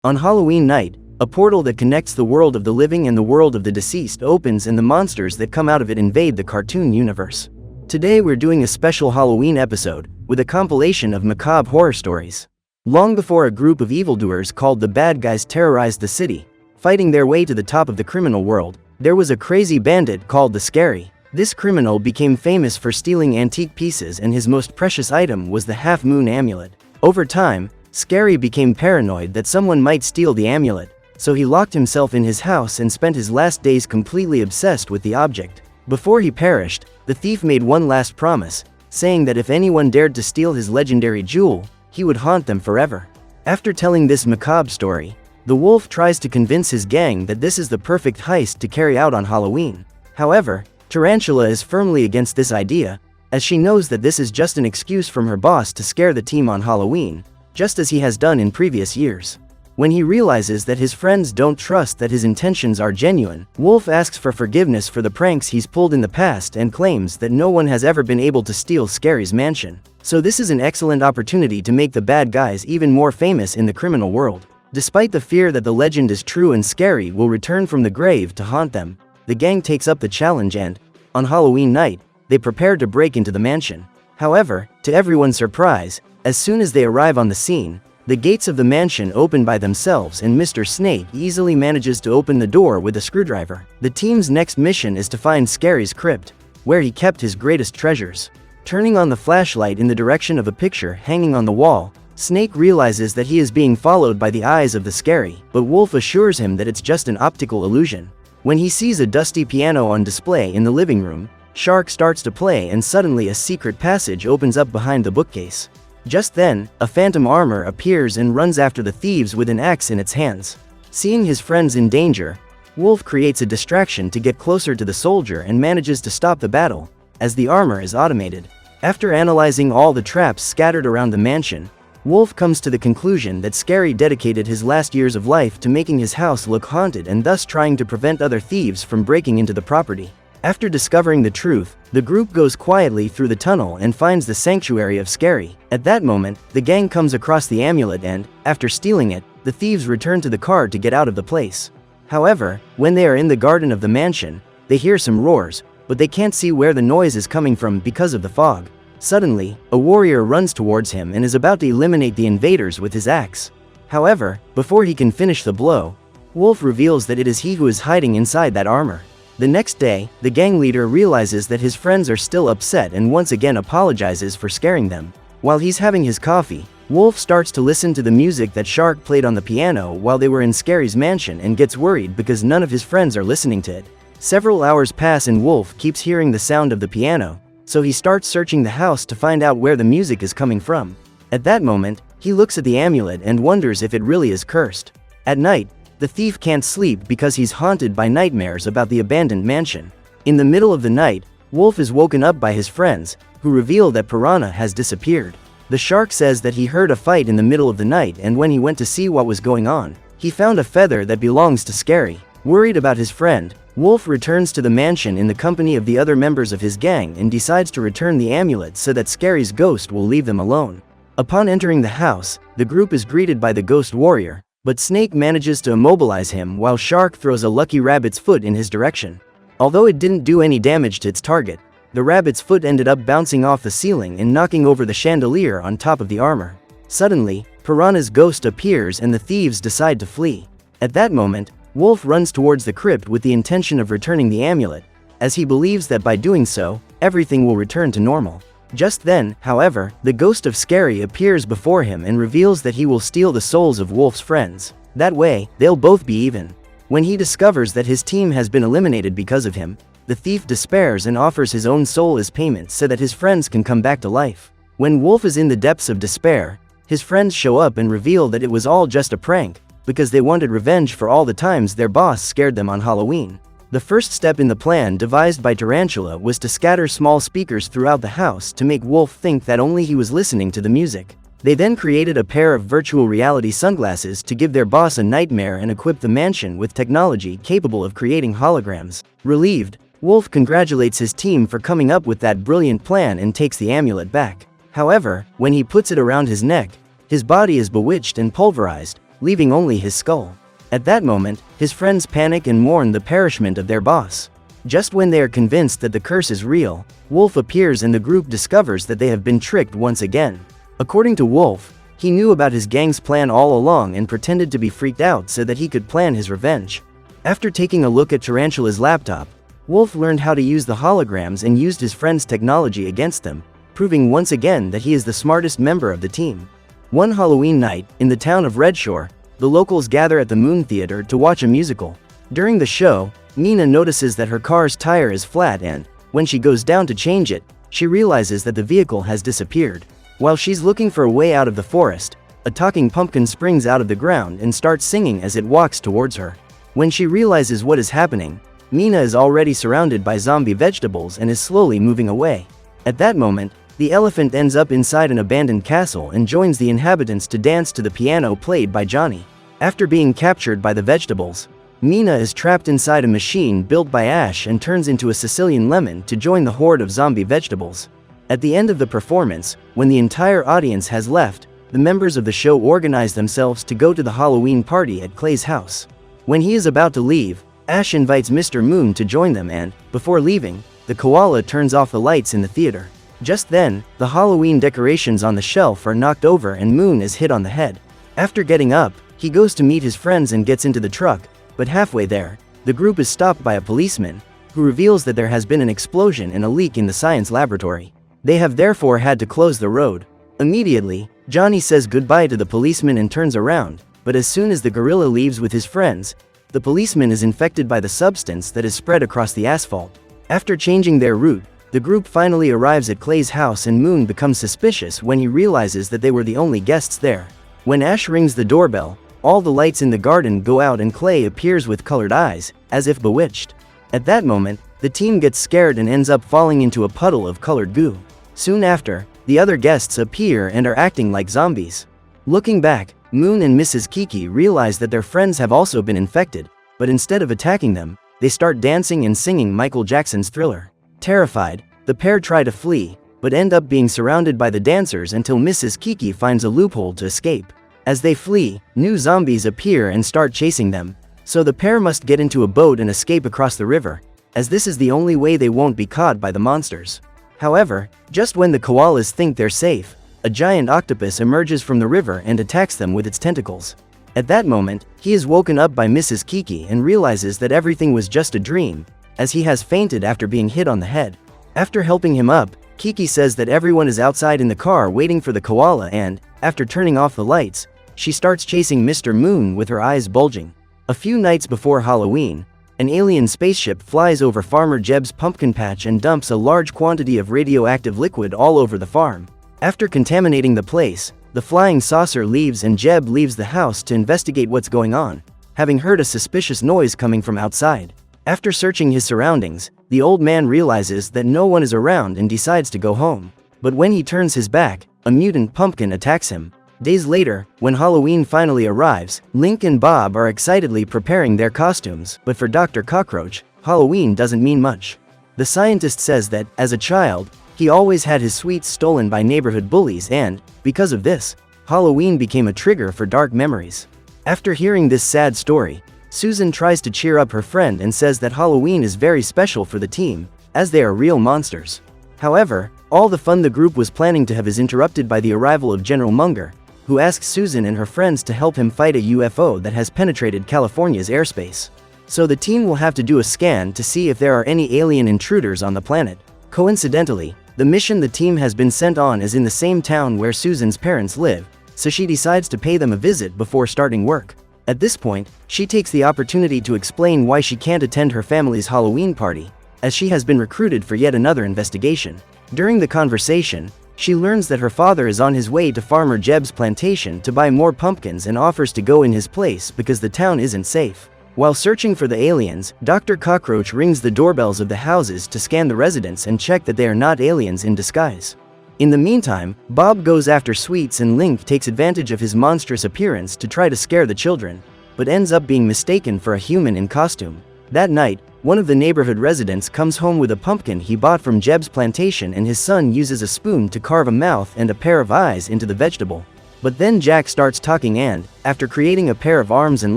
On Halloween night, a portal that connects the world of the living and the world of the deceased opens, and the monsters that come out of it invade the cartoon universe. Today we're doing a special Halloween episode, with a compilation of macabre horror stories. Long before a group of evildoers called the Bad Guys terrorized the city, fighting their way to the top of the criminal world, there was a crazy bandit called the Scary. This criminal became famous for stealing antique pieces, and his most precious item was the half-moon amulet. Over time, Scary became paranoid that someone might steal the amulet, so he locked himself in his house and spent his last days completely obsessed with the object. Before he perished, the thief made one last promise, saying that if anyone dared to steal his legendary jewel, he would haunt them forever. After telling this macabre story, the wolf tries to convince his gang that this is the perfect heist to carry out on Halloween. However, Tarantula is firmly against this idea, as she knows that this is just an excuse from her boss to scare the team on Halloween, just as he has done in previous years. When he realizes that his friends don't trust that his intentions are genuine, Wolf asks for forgiveness for the pranks he's pulled in the past and claims that no one has ever been able to steal Scary's mansion. So this is an excellent opportunity to make the bad guys even more famous in the criminal world. Despite the fear that the legend is true and Scary will return from the grave to haunt them, the gang takes up the challenge and, on Halloween night, they prepare to break into the mansion. However, to everyone's surprise, as soon as they arrive on the scene, the gates of the mansion open by themselves and Mr. Snake easily manages to open the door with a screwdriver. The team's next mission is to find Scary's crypt, where he kept his greatest treasures. Turning on the flashlight in the direction of a picture hanging on the wall, Snake realizes that he is being followed by the eyes of the Scary, but Wolf assures him that it's just an optical illusion. When he sees a dusty piano on display in the living room, Shark starts to play, and suddenly a secret passage opens up behind the bookcase. Just then, a phantom armor appears and runs after the thieves with an axe in its hands. Seeing his friends in danger, Wolf creates a distraction to get closer to the soldier and manages to stop the battle, as the armor is automated. After analyzing all the traps scattered around the mansion, Wolf comes to the conclusion that Scary dedicated his last years of life to making his house look haunted and thus trying to prevent other thieves from breaking into the property. After discovering the truth, the group goes quietly through the tunnel and finds the sanctuary of Scary. At that moment, the gang comes across the amulet and, after stealing it, the thieves return to the car to get out of the place. However, when they are in the garden of the mansion, they hear some roars, but they can't see where the noise is coming from because of the fog. Suddenly, a warrior runs towards him and is about to eliminate the invaders with his axe. However, before he can finish the blow, Wolf reveals that it is he who is hiding inside that armor. The next day, the gang leader realizes that his friends are still upset and once again apologizes for scaring them. While he's having his coffee, Wolf starts to listen to the music that Shark played on the piano while they were in Scary's mansion and gets worried because none of his friends are listening to it. Several hours pass and Wolf keeps hearing the sound of the piano, so he starts searching the house to find out where the music is coming from. At that moment, he looks at the amulet and wonders if it really is cursed. At night, the thief can't sleep because he's haunted by nightmares about the abandoned mansion. In the middle of the night, Wolf is woken up by his friends, who reveal that Piranha has disappeared. The shark says that he heard a fight in the middle of the night, and when he went to see what was going on, he found a feather that belongs to Scary. Worried about his friend, Wolf returns to the mansion in the company of the other members of his gang and decides to return the amulet so that Scary's ghost will leave them alone. Upon entering the house, the group is greeted by the ghost warrior, but Snake manages to immobilize him while Shark throws a lucky rabbit's foot in his direction. Although it didn't do any damage to its target, the rabbit's foot ended up bouncing off the ceiling and knocking over the chandelier on top of the armor. Suddenly, Piranha's ghost appears and the thieves decide to flee. At that moment, Wolf runs towards the crypt with the intention of returning the amulet, as he believes that by doing so, everything will return to normal. Just then, however, the ghost of Scary appears before him and reveals that he will steal the souls of Wolf's friends. That way, they'll both be even. When he discovers that his team has been eliminated because of him, the thief despairs and offers his own soul as payment so that his friends can come back to life. When Wolf is in the depths of despair, his friends show up and reveal that it was all just a prank, because they wanted revenge for all the times their boss scared them on Halloween. The first step in the plan devised by Tarantula was to scatter small speakers throughout the house to make Wolf think that only he was listening to the music. They then created a pair of virtual reality sunglasses to give their boss a nightmare and equip the mansion with technology capable of creating holograms. Relieved, Wolf congratulates his team for coming up with that brilliant plan and takes the amulet back. However, when he puts it around his neck, his body is bewitched and pulverized, leaving only his skull. At that moment, his friends panic and mourn the perishment of their boss. Just when they are convinced that the curse is real, Wolf appears and the group discovers that they have been tricked once again. According to Wolf, he knew about his gang's plan all along and pretended to be freaked out so that he could plan his revenge. After taking a look at Tarantula's laptop, Wolf learned how to use the holograms and used his friend's technology against them, proving once again that he is the smartest member of the team. One Halloween night, in the town of Redshore, the locals gather at the Moon Theater to watch a musical. During the show, Mina notices that her car's tire is flat and, when she goes down to change it, she realizes that the vehicle has disappeared. While she's looking for a way out of the forest, a talking pumpkin springs out of the ground and starts singing as it walks towards her. When she realizes what is happening, Mina is already surrounded by zombie vegetables and is slowly moving away. At that moment, the elephant ends up inside an abandoned castle and joins the inhabitants to dance to the piano played by Johnny. After being captured by the vegetables, Mina is trapped inside a machine built by Ash and turns into a Sicilian lemon to join the horde of zombie vegetables. At the end of the performance, when the entire audience has left, the members of the show organize themselves to go to the Halloween party at Clay's house. When he is about to leave, Ash invites Mr. Moon to join them and, before leaving, the koala turns off the lights in the theater. Just then, the Halloween decorations on the shelf are knocked over and Moon is hit on the head. After getting up, he goes to meet his friends and gets into the truck, but halfway there, the group is stopped by a policeman, who reveals that there has been an explosion and a leak in the science laboratory. They have therefore had to close the road. Immediately, Johnny says goodbye to the policeman and turns around, but as soon as the gorilla leaves with his friends, the policeman is infected by the substance that is spread across the asphalt. After changing their route, the group finally arrives at Clay's house and Moon becomes suspicious when he realizes that they were the only guests there. When Ash rings the doorbell, all the lights in the garden go out and Clay appears with colored eyes, as if bewitched. At that moment, the team gets scared and ends up falling into a puddle of colored goo. Soon after, the other guests appear and are acting like zombies. Looking back, Moon and Mrs. Kiki realize that their friends have also been infected, but instead of attacking them, they start dancing and singing Michael Jackson's Thriller. Terrified, the pair try to flee, but end up being surrounded by the dancers until Mrs. Kiki finds a loophole to escape. As they flee, new zombies appear and start chasing them, so the pair must get into a boat and escape across the river, as this is the only way they won't be caught by the monsters. However, just when the koalas think they're safe, a giant octopus emerges from the river and attacks them with its tentacles. At that moment, he is woken up by Mrs. Kiki and realizes that everything was just a dream, as he has fainted after being hit on the head. After helping him up, Kiki says that everyone is outside in the car waiting for the koala and, after turning off the lights, she starts chasing Mr. Moon with her eyes bulging. A few nights before Halloween, an alien spaceship flies over Farmer Jeb's pumpkin patch and dumps a large quantity of radioactive liquid all over the farm. After contaminating the place, the flying saucer leaves and Jeb leaves the house to investigate what's going on, having heard a suspicious noise coming from outside. After searching his surroundings, the old man realizes that no one is around and decides to go home. But when he turns his back, a mutant pumpkin attacks him. Days later, when Halloween finally arrives, Link and Bob are excitedly preparing their costumes, but for Dr. Cockroach, Halloween doesn't mean much. The scientist says that, as a child, he always had his sweets stolen by neighborhood bullies and, because of this, Halloween became a trigger for dark memories. After hearing this sad story, Susan tries to cheer up her friend and says that Halloween is very special for the team, as they are real monsters. However, all the fun the group was planning to have is interrupted by the arrival of General Munger, who asks Susan and her friends to help him fight a UFO that has penetrated California's airspace. So the team will have to do a scan to see if there are any alien intruders on the planet. Coincidentally, the mission the team has been sent on is in the same town where Susan's parents live, so she decides to pay them a visit before starting work. At this point, she takes the opportunity to explain why she can't attend her family's Halloween party, as she has been recruited for yet another investigation. During the conversation, she learns that her father is on his way to Farmer Jeb's plantation to buy more pumpkins and offers to go in his place because the town isn't safe. While searching for the aliens, Dr. Cockroach rings the doorbells of the houses to scan the residents and check that they are not aliens in disguise. In the meantime, Bob goes after Sweets and Link takes advantage of his monstrous appearance to try to scare the children, but ends up being mistaken for a human in costume. That night, one of the neighborhood residents comes home with a pumpkin he bought from Jeb's plantation and his son uses a spoon to carve a mouth and a pair of eyes into the vegetable. But then Jack starts talking and, after creating a pair of arms and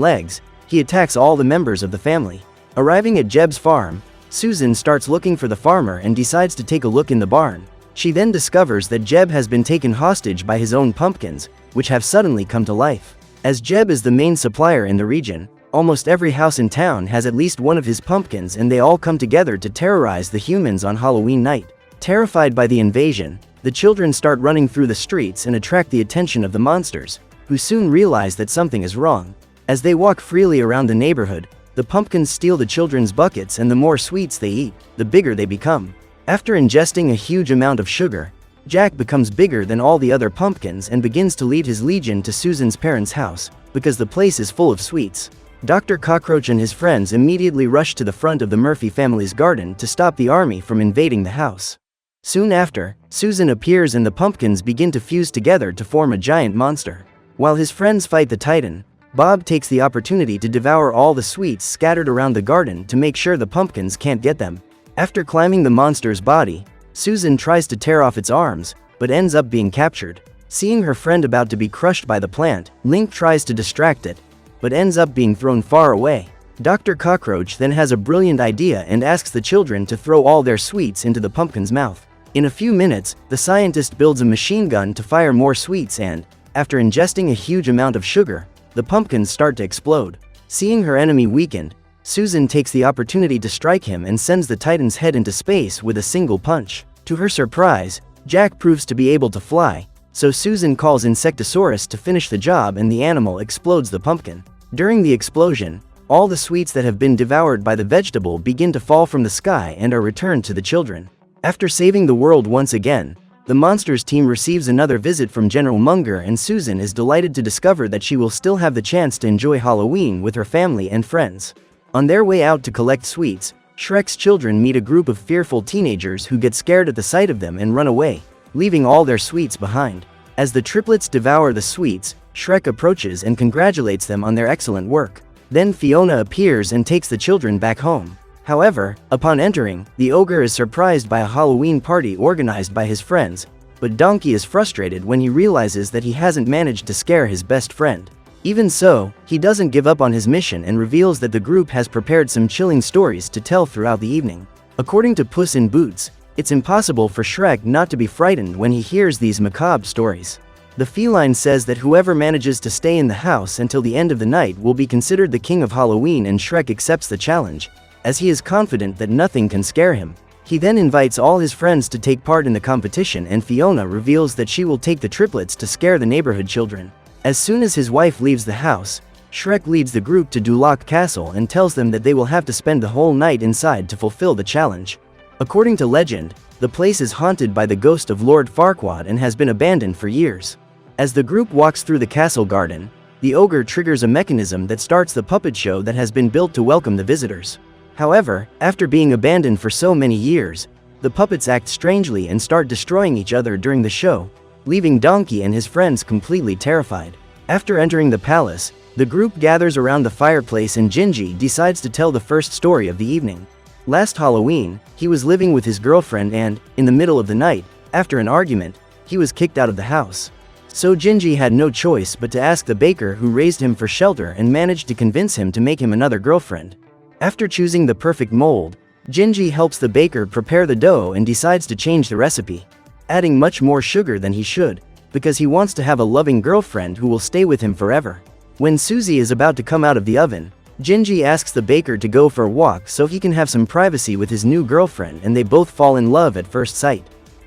legs, he attacks all the members of the family. Arriving at Jeb's farm, Susan starts looking for the farmer and decides to take a look in the barn. She then discovers that Jeb has been taken hostage by his own pumpkins, which have suddenly come to life. As Jeb is the main supplier in the region, almost every house in town has at least one of his pumpkins, and they all come together to terrorize the humans on Halloween night. Terrified by the invasion, the children start running through the streets and attract the attention of the monsters, who soon realize that something is wrong. As they walk freely around the neighborhood, the pumpkins steal the children's buckets, and the more sweets they eat, the bigger they become. After ingesting a huge amount of sugar, Jack becomes bigger than all the other pumpkins and begins to lead his legion to Susan's parents' house, because the place is full of sweets. Dr. Cockroach and his friends immediately rush to the front of the Murphy family's garden to stop the army from invading the house. Soon after, Susan appears and the pumpkins begin to fuse together to form a giant monster. While his friends fight the Titan, Bob takes the opportunity to devour all the sweets scattered around the garden to make sure the pumpkins can't get them. After climbing the monster's body, Susan tries to tear off its arms, but ends up being captured. Seeing her friend about to be crushed by the plant, Link tries to distract it, but ends up being thrown far away. Dr. Cockroach then has a brilliant idea and asks the children to throw all their sweets into the pumpkin's mouth. In a few minutes, the scientist builds a machine gun to fire more sweets and, after ingesting a huge amount of sugar, the pumpkins start to explode. Seeing her enemy weakened, Susan takes the opportunity to strike him and sends the Titan's head into space with a single punch. To her surprise, Jack proves to be able to fly, so Susan calls Insectosaurus to finish the job and the animal explodes the pumpkin. During the explosion, all the sweets that have been devoured by the vegetable begin to fall from the sky and are returned to the children. After saving the world once again, the monsters team receives another visit from General Munger, and Susan is delighted to discover that she will still have the chance to enjoy Halloween with her family and friends. On their way out to collect sweets, Shrek's children meet a group of fearful teenagers who get scared at the sight of them and run away, leaving all their sweets behind. As the triplets devour the sweets, Shrek approaches and congratulates them on their excellent work. Then Fiona appears and takes the children back home. However, upon entering, the ogre is surprised by a Halloween party organized by his friends, but Donkey is frustrated when he realizes that he hasn't managed to scare his best friend. Even so, he doesn't give up on his mission and reveals that the group has prepared some chilling stories to tell throughout the evening. According to Puss in Boots, it's impossible for Shrek not to be frightened when he hears these macabre stories. The feline says that whoever manages to stay in the house until the end of the night will be considered the king of Halloween, and Shrek accepts the challenge, as he is confident that nothing can scare him. He then invites all his friends to take part in the competition, and Fiona reveals that she will take the triplets to scare the neighborhood children. As soon as his wife leaves the house, Shrek leads the group to Duloc Castle and tells them that they will have to spend the whole night inside to fulfill the challenge. According to legend, the place is haunted by the ghost of Lord Farquaad and has been abandoned for years. As the group walks through the castle garden, the ogre triggers a mechanism that starts the puppet show that has been built to welcome the visitors. However, after being abandoned for so many years, the puppets act strangely and start destroying each other during the show, leaving Donkey and his friends completely terrified. After entering the palace, the group gathers around the fireplace and Gingy decides to tell the first story of the evening. Last Halloween, he was living with his girlfriend and, in the middle of the night, after an argument, he was kicked out of the house. So Gingy had no choice but to ask the baker who raised him for shelter and managed to convince him to make him another girlfriend. After choosing the perfect mold, Gingy helps the baker prepare the dough and decides to change the recipe, adding much more sugar than he should, because he wants to have a loving girlfriend who will stay with him forever. When Susie is about to come out of the oven, Gingy asks the baker to go for a walk so he can have some privacy with his new girlfriend, and they both fall in love at first sight.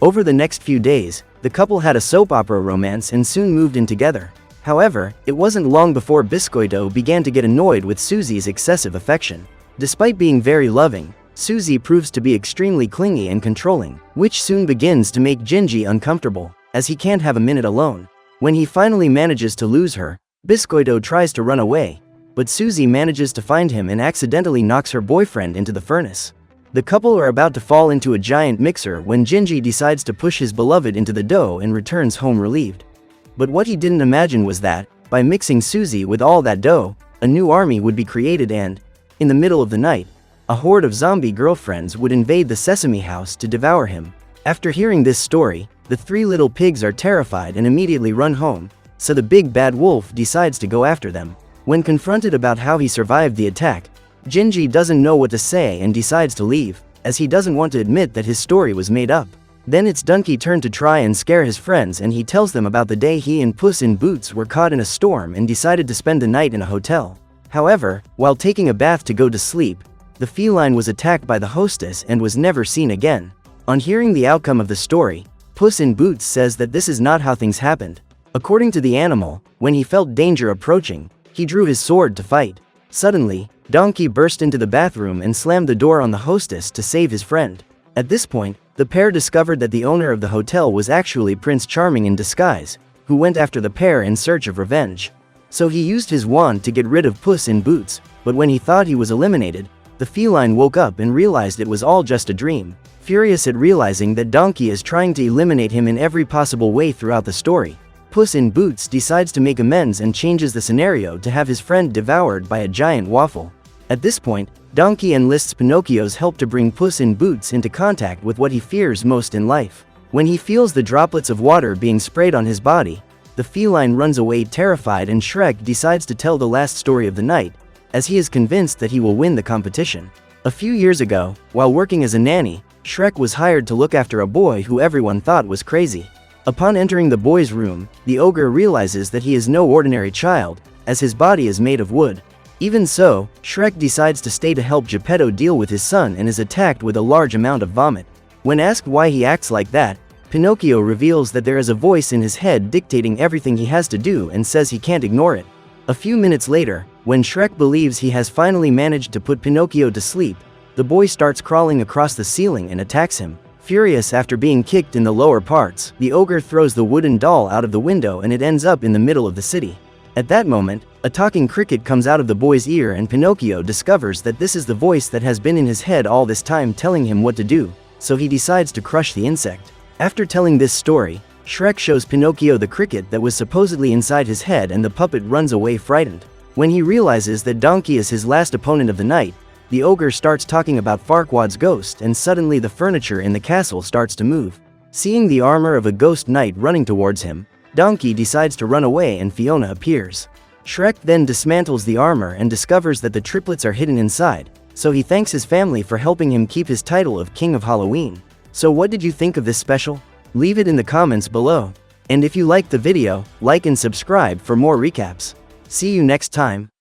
Over the next few days, the couple had a soap opera romance and soon moved in together. However, it wasn't long before Biscoito began to get annoyed with Susie's excessive affection. Despite being very loving, Susie proves to be extremely clingy and controlling, which soon begins to make Gingy uncomfortable, as he can't have a minute alone. When he finally manages to lose her, Biscoito tries to run away, but Susie manages to find him and accidentally knocks her boyfriend into the furnace. The couple are about to fall into a giant mixer when Gingy decides to push his beloved into the dough and returns home relieved. But what he didn't imagine was that, by mixing Susie with all that dough, a new army would be created and, in the middle of the night, a horde of zombie girlfriends would invade the Sesame House to devour him. After hearing this story, the three little pigs are terrified and immediately run home, so the big bad wolf decides to go after them. When confronted about how he survived the attack, Gingy doesn't know what to say and decides to leave, as he doesn't want to admit that his story was made up. Then it's Donkey's turn to try and scare his friends, and he tells them about the day he and Puss in Boots were caught in a storm and decided to spend the night in a hotel. However, while taking a bath to go to sleep, the feline was attacked by the hostess and was never seen again. On hearing the outcome of the story, Puss in Boots says that this is not how things happened. According to the animal, when he felt danger approaching, he drew his sword to fight. Suddenly, Donkey burst into the bathroom and slammed the door on the hostess to save his friend. At this point, the pair discovered that the owner of the hotel was actually Prince Charming in disguise, who went after the pair in search of revenge. So he used his wand to get rid of Puss in Boots, but when he thought he was eliminated, the feline woke up and realized it was all just a dream. Furious at realizing that Donkey is trying to eliminate him in every possible way throughout the story, Puss in Boots decides to make amends and changes the scenario to have his friend devoured by a giant waffle. At this point, Donkey enlists Pinocchio's help to bring Puss in Boots into contact with what he fears most in life. When he feels the droplets of water being sprayed on his body, the feline runs away terrified, and Shrek decides to tell the last story of the night, as he is convinced that he will win the competition. A few years ago, while working as a nanny, Shrek was hired to look after a boy who everyone thought was crazy. Upon entering the boy's room, the ogre realizes that he is no ordinary child, as his body is made of wood. Even so, Shrek decides to stay to help Geppetto deal with his son and is attacked with a large amount of vomit. When asked why he acts like that, Pinocchio reveals that there is a voice in his head dictating everything he has to do and says he can't ignore it. A few minutes later, when Shrek believes he has finally managed to put Pinocchio to sleep, the boy starts crawling across the ceiling and attacks him. Furious after being kicked in the lower parts, the ogre throws the wooden doll out of the window and it ends up in the middle of the city. At that moment, a talking cricket comes out of the boy's ear and Pinocchio discovers that this is the voice that has been in his head all this time telling him what to do, so he decides to crush the insect. After telling this story, Shrek shows Pinocchio the cricket that was supposedly inside his head and the puppet runs away frightened. When he realizes that Donkey is his last opponent of the night, the ogre starts talking about Farquaad's ghost and suddenly the furniture in the castle starts to move. Seeing the armor of a ghost knight running towards him, Donkey decides to run away and Fiona appears. Shrek then dismantles the armor and discovers that the triplets are hidden inside, so he thanks his family for helping him keep his title of King of Halloween. So what did you think of this special? Leave it in the comments below. And if you liked the video, like and subscribe for more recaps. See you next time.